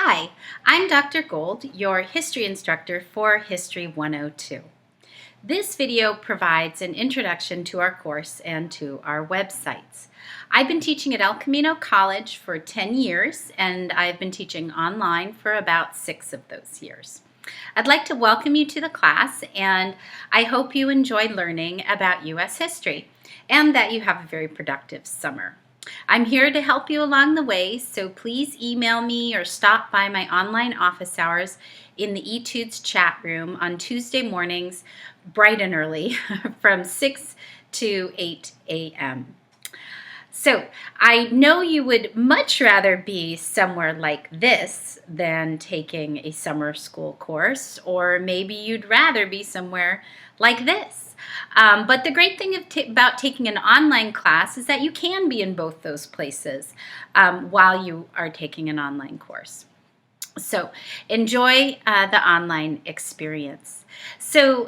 Hi, I'm Dr. Gold, your history instructor for History 102. This video provides an introduction to our course and to our websites. I've been teaching at El Camino College for 10 years, and I've been teaching online for about 6 of those years. I'd like to welcome you to the class, and I hope you enjoy learning about U.S. history and that you have a very productive summer. I'm here to help you along the way, so please email me or stop by my online office hours in the eTudes chat room on Tuesday mornings, bright and early, from 6 to 8 a.m. So I know you would much rather be somewhere like this than taking a summer school course, or maybe you'd rather be somewhere like this. But the great thing about taking an online class is that you can be in both those places while you are taking an online course. So enjoy the online experience. So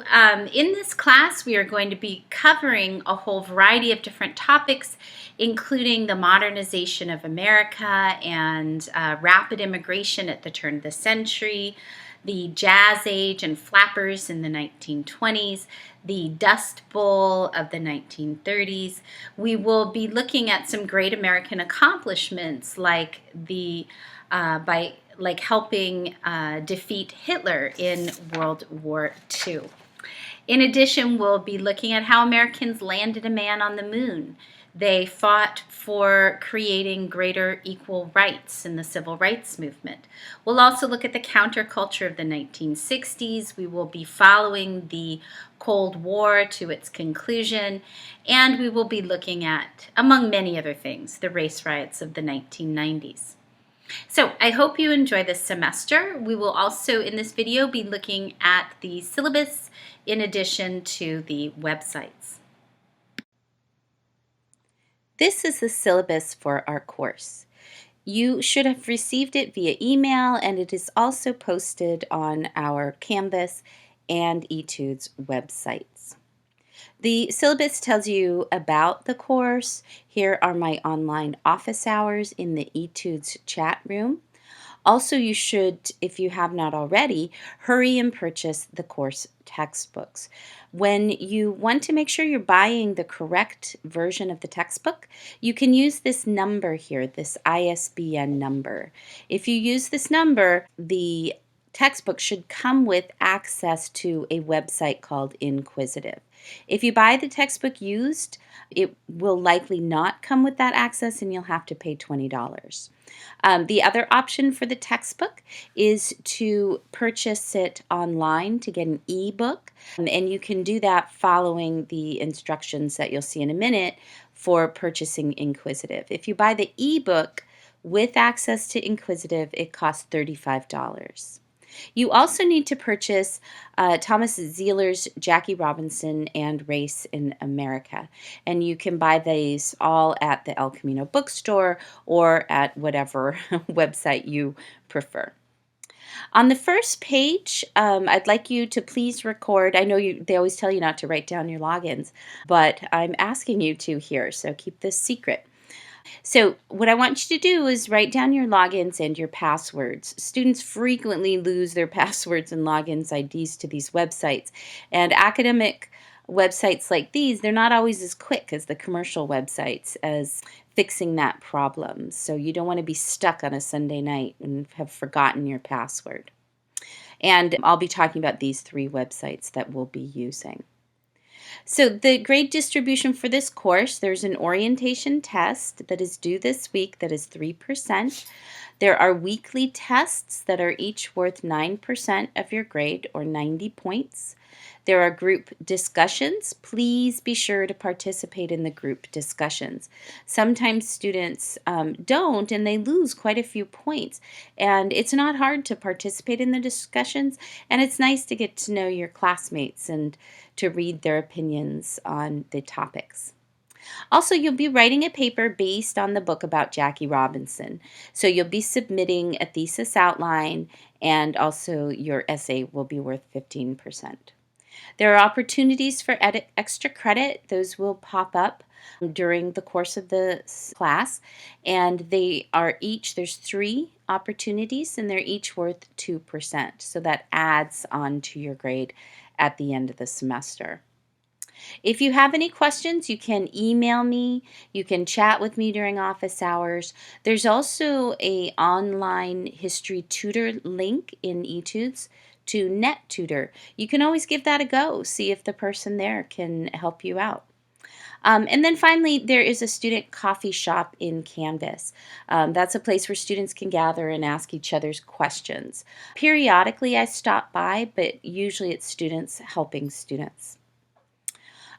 in this class, we are going to be covering a whole variety of different topics, including the modernization of America and rapid immigration at the turn of the century, the Jazz Age and flappers in the 1920s, the Dust Bowl of the 1930s. We will be looking at some great American accomplishments like helping defeat Hitler in World War II. In addition, we'll be looking at how Americans landed a man on the moon. They fought for creating greater equal rights in the civil rights movement. We'll also look at the counterculture of the 1960s. We will be following the Cold War to its conclusion, and we will be looking at, among many other things, the race riots of the 1990s. So I hope you enjoy this semester. We will also, in this video, be looking at the syllabus in addition to the websites. This is the syllabus for our course. You should have received it via email, and it is also posted on our Canvas and eTudes websites. The syllabus tells you about the course. Here are my online office hours in the eTudes chat room. Also, you should, if you have not already, hurry and purchase the course textbooks. When you want to make sure you're buying the correct version of the textbook, you can use this number here, this ISBN number. If you use this number, the textbook should come with access to a website called Inquisitive. If you buy the textbook used, it will likely not come with that access, and you'll have to pay $20. The other option for the textbook is to purchase it online to get an ebook, and you can do that following the instructions that you'll see in a minute for purchasing Inquisitive. If you buy the ebook with access to Inquisitive, it costs $35. You also need to purchase Thomas Zieler's Jackie Robinson and Race in America, and you can buy these all at the El Camino bookstore or at whatever website you prefer. On the first page, I'd like you to please record. I know they always tell you not to write down your logins, but I'm asking you to here, so keep this secret. So what I want you to do is write down your logins and your passwords. Students frequently lose their passwords and logins IDs to these websites. And academic websites like these, they're not always as quick as the commercial websites as fixing that problem. So you don't want to be stuck on a Sunday night and have forgotten your password. And I'll be talking about these 3 websites that we'll be using. So the grade distribution for this course, there's an orientation test that is due this week that is 3%. There are weekly tests that are each worth 9% of your grade, or 90 points. There are group discussions. Please be sure to participate in the group discussions. Sometimes students don't, and they lose quite a few points. And it's not hard to participate in the discussions, and it's nice to get to know your classmates and to read their opinions on the topics. Also, you'll be writing a paper based on the book about Jackie Robinson. So you'll be submitting a thesis outline, and also your essay will be worth 15%. There are opportunities for extra credit. Those will pop up during the course of the class, and they are each, there's 3 opportunities, and they're each worth 2%. So that adds on to your grade at the end of the semester. If you have any questions, you can email me. You can chat with me during office hours. There's also a online history tutor link in eTudes to NetTutor. You can always give that a go, see if the person there can help you out. And then finally, there is a student coffee shop in Canvas. That's a place where students can gather and ask each other's questions. Periodically, I stop by, but usually it's students helping students.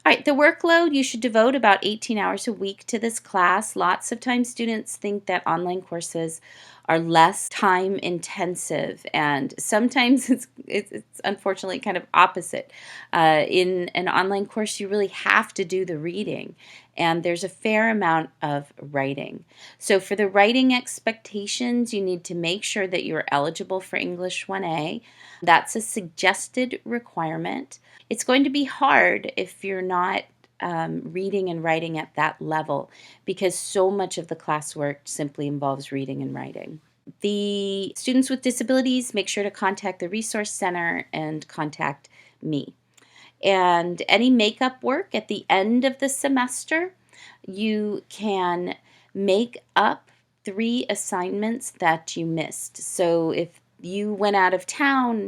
All right, the workload, you should devote about 18 hours a week to this class. Lots of times students think that online courses are less time intensive, and sometimes it's unfortunately kind of opposite. In an online course, you really have to do the reading, and there's a fair amount of writing. So for the writing expectations, you need to make sure that you're eligible for English 1A. That's a suggested requirement. It's going to be hard if you're not reading and writing at that level because so much of the classwork simply involves reading and writing. The students with disabilities, make sure to contact the Resource Center and contact me. And any makeup work at the end of the semester, you can make up 3 assignments that you missed. So if you went out of town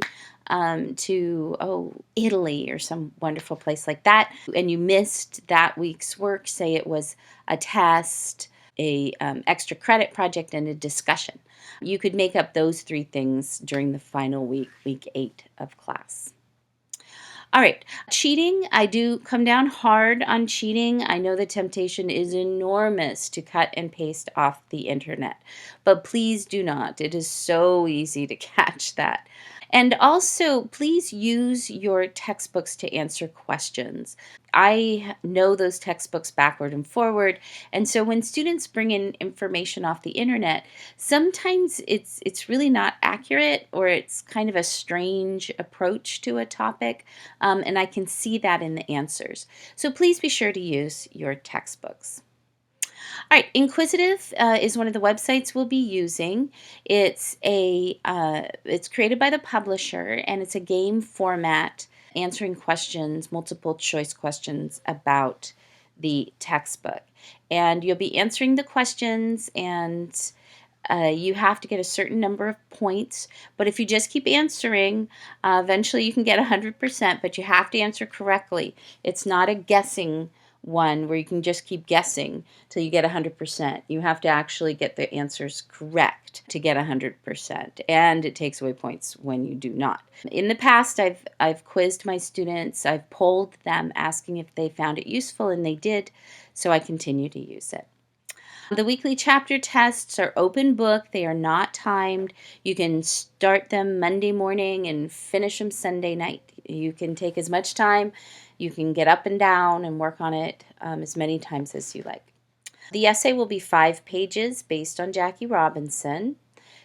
to Italy or some wonderful place like that, and you missed that week's work, say it was a test, a extra credit project, and a discussion, you could make up those 3 things during the final week, week 8 of class. All right, cheating, I do come down hard on cheating. I know the temptation is enormous to cut and paste off the internet, but please do not. It is so easy to catch that. And also, please use your textbooks to answer questions. I know those textbooks backward and forward, and so when students bring in information off the internet, sometimes it's really not accurate, or it's kind of a strange approach to a topic, and I can see that in the answers. So please be sure to use your textbooks. All right, Inquisitive is one of the websites we'll be using. It's created by the publisher, and it's a game format answering questions, multiple choice questions about the textbook. And you'll be answering the questions, and you have to get a certain number of points. But if you just keep answering, eventually you can get 100%, but you have to answer correctly. It's not a guessing one where you can just keep guessing till you get 100%. You have to actually get the answers correct to get 100%, and it takes away points when you do not. In the past, I've quizzed my students. I've polled them asking if they found it useful, and they did, so I continue to use it. The weekly chapter tests are open book. They are not timed. You can start them Monday morning and finish them Sunday night. You can take as much time. You can get up and down and work on it as many times as you like. The essay will be 5 pages based on Jackie Robinson.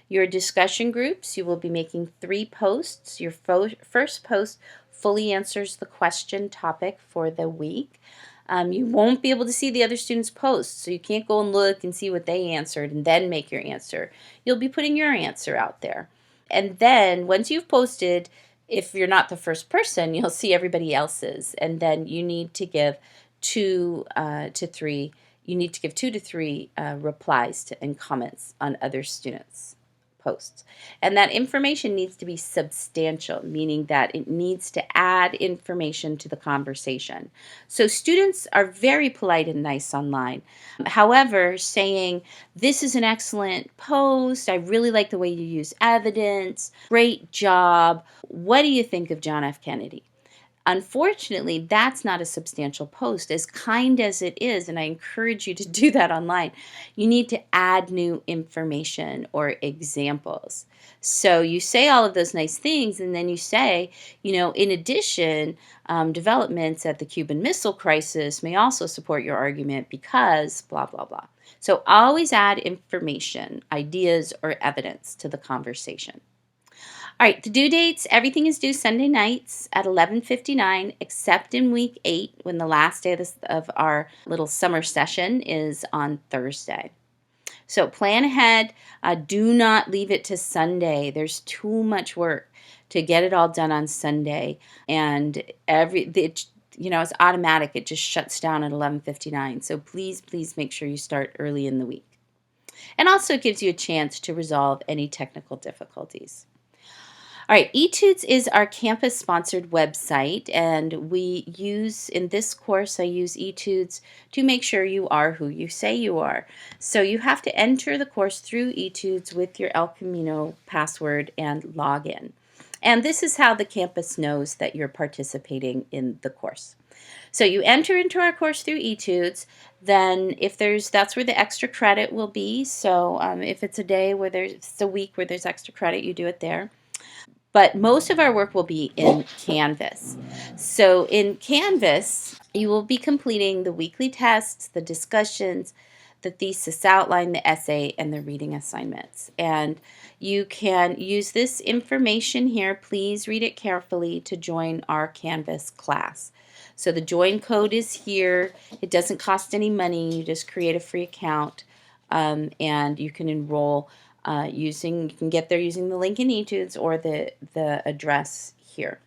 Your discussion groups, you will be making 3 posts. Your first post fully answers the question topic for the week. You won't be able to see the other students' posts, so you can't go and look and see what they answered and then make your answer. You'll be putting your answer out there. And then once you've posted, if you're not the first person, you'll see everybody else's. And then you need to give 2 to 3 replies and comments on other students' posts. And that information needs to be substantial, meaning that it needs to add information to the conversation. So students are very polite and nice online. However, saying, "This is an excellent post. I really like the way you use evidence. Great job. What do you think of John F. Kennedy?" Unfortunately, that's not a substantial post, as kind as it is, and I encourage you to do that online. You need to add new information or examples. So you say all of those nice things, and then you say, in addition, developments at the Cuban Missile Crisis may also support your argument because blah, blah, blah. So always add information, ideas, or evidence to the conversation. All right, the due dates, everything is due Sunday nights at 11:59, except in week 8 when the last day of our little summer session is on Thursday. So plan ahead. Do not leave it to Sunday. There's too much work to get it all done on Sunday, and it's automatic. It just shuts down at 11:59. So please make sure you start early in the week. And also it gives you a chance to resolve any technical difficulties. All right, Etudes is our campus sponsored website, and in this course, I use Etudes to make sure you are who you say you are. So you have to enter the course through Etudes with your El Camino password and login. And this is how the campus knows that you're participating in the course. So you enter into our course through Etudes. Then that's where the extra credit will be. So if it's a week where there's extra credit, you do it there. But most of our work will be in Canvas. So in Canvas, you will be completing the weekly tests, the discussions, the thesis outline, the essay, and the reading assignments. And you can use this information here. Please read it carefully to join our Canvas class. So the join code is here. It doesn't cost any money. You just create a free account, and you can enroll you can get there using the link in Etudes or the address here.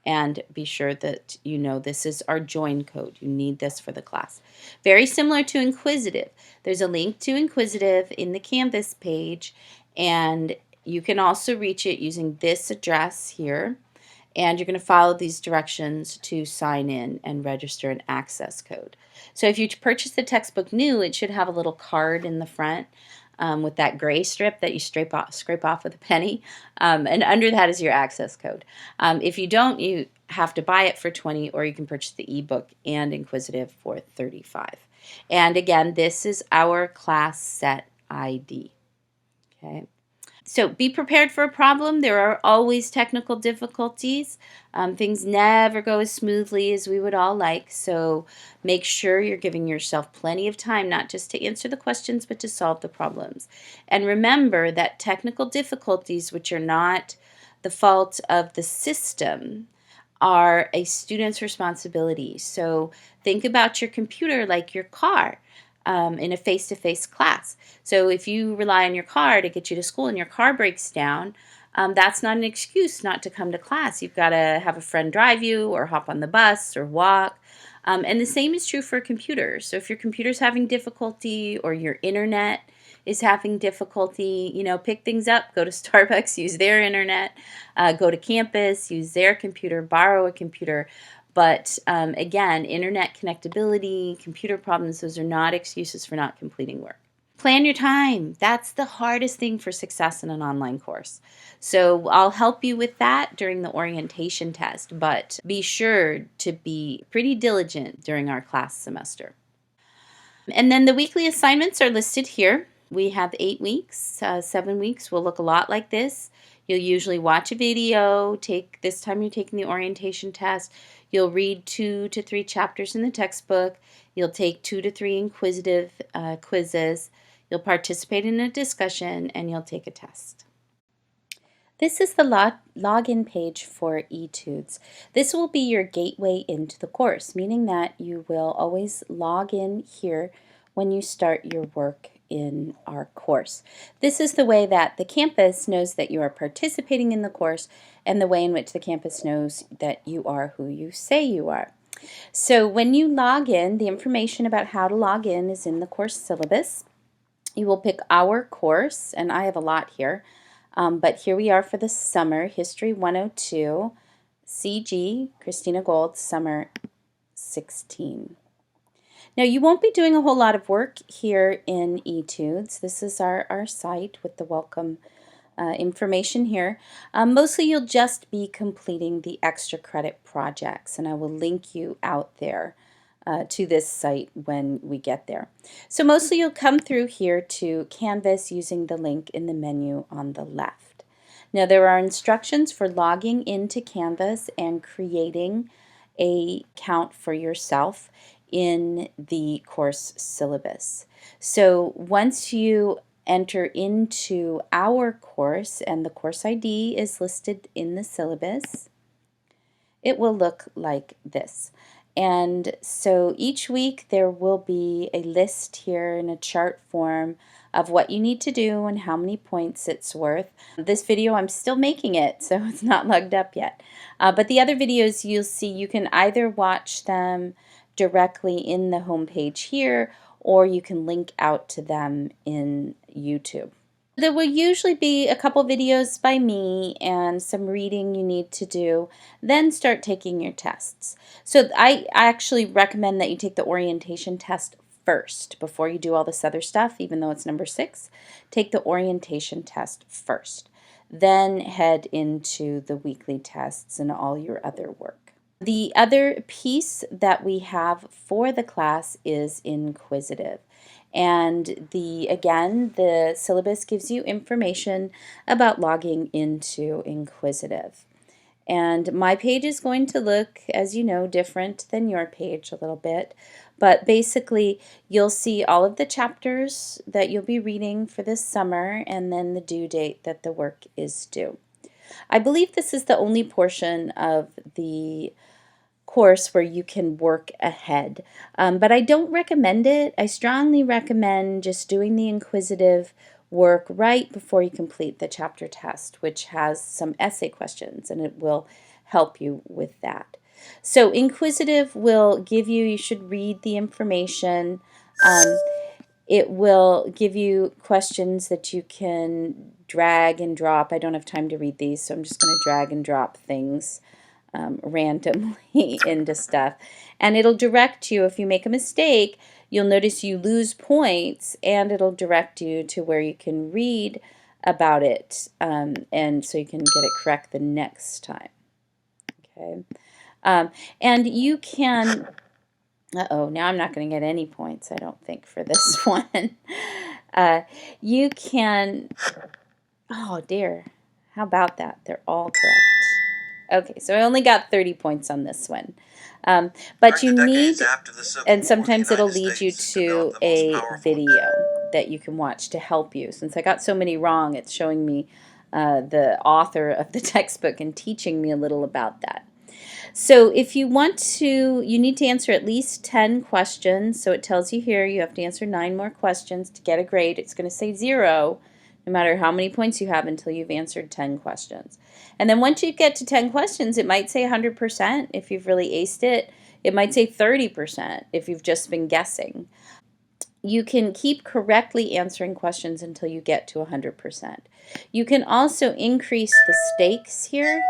And be sure that you know this is our join code. You need this for the class. Very similar to Inquisitive. There's a link to Inquisitive in the Canvas page, and you can also reach it using this address here. And you're going to follow these directions to sign in and register an access code. So if you purchase the textbook new, it should have a little card in the front with that gray strip that you scrape off with a penny. And under that is your access code. If you don't, you have to buy it for $20, or you can purchase the ebook and Inquisitive for $35. And again, this is our class set ID. Okay. So be prepared for a problem. There are always technical difficulties. Things never go as smoothly as we would all like. So make sure you're giving yourself plenty of time, not just to answer the questions, but to solve the problems. And remember that technical difficulties, which are not the fault of the system, are a student's responsibility. So think about your computer like your car. In a face-to-face class. So if you rely on your car to get you to school and your car breaks down, that's not an excuse not to come to class. You've got to have a friend drive you, or hop on the bus, or walk. And the same is true for a computer. So if your computer's having difficulty, or your internet is having difficulty, pick things up, go to Starbucks, use their internet, go to campus, use their computer, borrow a computer. But again, internet connectability, computer problems, those are not excuses for not completing work. Plan your time. That's the hardest thing for success in an online course. So I'll help you with that during the orientation test, but be sure to be pretty diligent during our class semester. And then the weekly assignments are listed here. We have 8 weeks. 7 weeks will look a lot like this. You'll usually watch a video. This time you're taking the orientation test. You'll read 2 to 3 chapters in the textbook. You'll take 2 to 3 inquisitive quizzes. You'll participate in a discussion, and you'll take a test. This is the login page for Etudes. This will be your gateway into the course, meaning that you will always log in here when you start your work in our course. This is the way that the campus knows that you are participating in the course, and the way in which the campus knows that you are who you say you are. So when you log in, the information about how to log in is in the course syllabus. You will pick our course, and I have a lot here, but here we are for the summer, History 102, CG, Christina Gold, Summer 16. Now, you won't be doing a whole lot of work here in Etudes. This is our site with the welcome information here. Mostly you'll just be completing the extra credit projects, and I will link you out there to this site when we get there. So mostly you'll come through here to Canvas using the link in the menu on the left. Now, there are instructions for logging into Canvas and creating an account for yourself in the course syllabus. So once you enter into our course, and the course ID is listed in the syllabus, it will look like this. And so each week there will be a list here in a chart form of what you need to do and how many points it's worth. This video, I'm still making it, so it's not logged up yet. But the other videos you'll see, you can either watch them directly in the home page here, or you can link out to them in YouTube. There will usually be a couple videos by me and some reading you need to do, then start taking your tests. So I actually recommend that you take the orientation test first before you do all this other stuff, even though it's number 6. Take the orientation test first, then head into the weekly tests and all your other work. The other piece that we have for the class is inquisitive. And again, the syllabus gives you information about logging into Inquisitive. And my page is going to look, as you know, different than your page a little bit. But basically, you'll see all of the chapters that you'll be reading for this summer and then the due date that the work is due. I believe this is the only portion of the course where you can work ahead. But I don't recommend it. I strongly recommend just doing the inquisitive work right before you complete the chapter test, which has some essay questions, and it will help you with that. So inquisitive will give you should read the information. It will give you questions that you can drag and drop. I don't have time to read these, so I'm just going to drag and drop things randomly into stuff. And it'll direct you, if you make a mistake, you'll notice you lose points, and it'll direct you to where you can read about it, and so you can get it correct the next time. Okay, and you can, now I'm not going to get any points, I don't think, for this one. You can, oh dear, how about that? They're all correct. Okay, so I only got 30 points on this one. But you need, and sometimes it'll lead you to a video that you can watch to help you. Since I got so many wrong, it's showing me the author of the textbook and teaching me a little about that. So if you want to, you need to answer at least 10 questions. So it tells you here you have to answer 9 more questions to get a grade. It's going to say 0 no matter how many points you have until you've answered 10 questions. And then once you get to 10 questions, it might say 100% if you've really aced it. It might say 30% if you've just been guessing. You can keep correctly answering questions until you get to 100%. You can also increase the stakes here.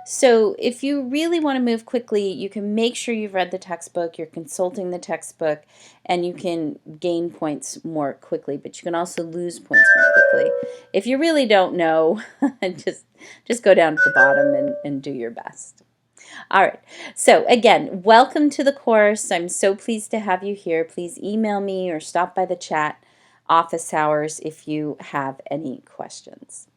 So if you really want to move quickly, you can make sure you've read the textbook, you're consulting the textbook, and you can gain points more quickly, but you can also lose points more quickly. If you really don't know, just go down to the bottom and do your best. All right, so again, welcome to the course. I'm so pleased to have you here. Please email me or stop by the chat office hours if you have any questions.